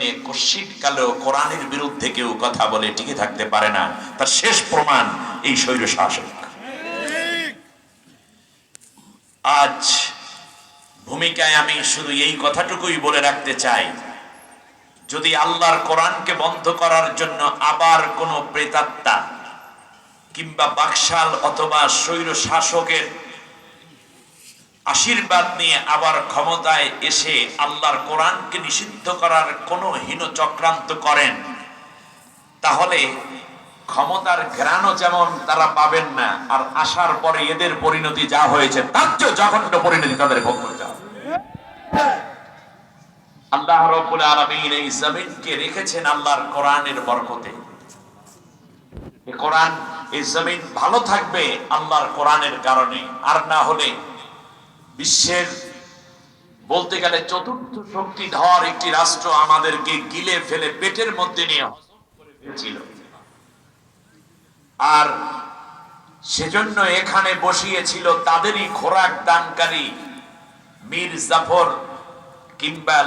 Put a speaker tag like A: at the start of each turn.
A: জমিনে কশিদ কালেও কোরআনের বিরুদ্ধে কেউ কথা বলে টিকে থাকতে পারে না। তার শেষ প্রমাণ এই স্বৈর শাসক। আজ ভূমিকায় আমি শুধু এই কথাটুকুই বলে রাখতে চাই, যদি আল্লাহর কোরআনকে বন্ধ করার জন্য আবার কোনো প্রেতাত্মা কিংবা বাকশাল অথবা স্বৈর শাসকের আশীর্বাদ নিয়ে আবার ক্ষমতায় এসে আল্লাহর কোরআনকে নিষিদ্ধ করার কোনো হীন চক্রান্ত করেন, তাহলে ক্ষমতার ঘ্রাণও যেমন তারা পাবেন না, আর আসার পরে এদের পরিণতি যা হয়েছে তার চেয়ে জঘন্য পরিণতি তাদের ভোগ করতে হবে। আল্লাহ রাব্বুল আলামিন এই জমিনকে রেখেছেন আল্লাহর কোরআনের বরকতে। এই কোরআন, এই জমিন ভালো থাকবে আল্লাহর কোরআনের কারণে, আর না হলে বিশ্বের বলতে গেলে চতুর্থ শক্তিধর একটি রাষ্ট্র আমাদেরকে গিলে ফেলে পেটের মধ্যে নিয়ে ছিল। আর সেজন্য এখানে বসিয়েছিল তাদেরই খোরাক দানকারী মীর জাফর কিংবা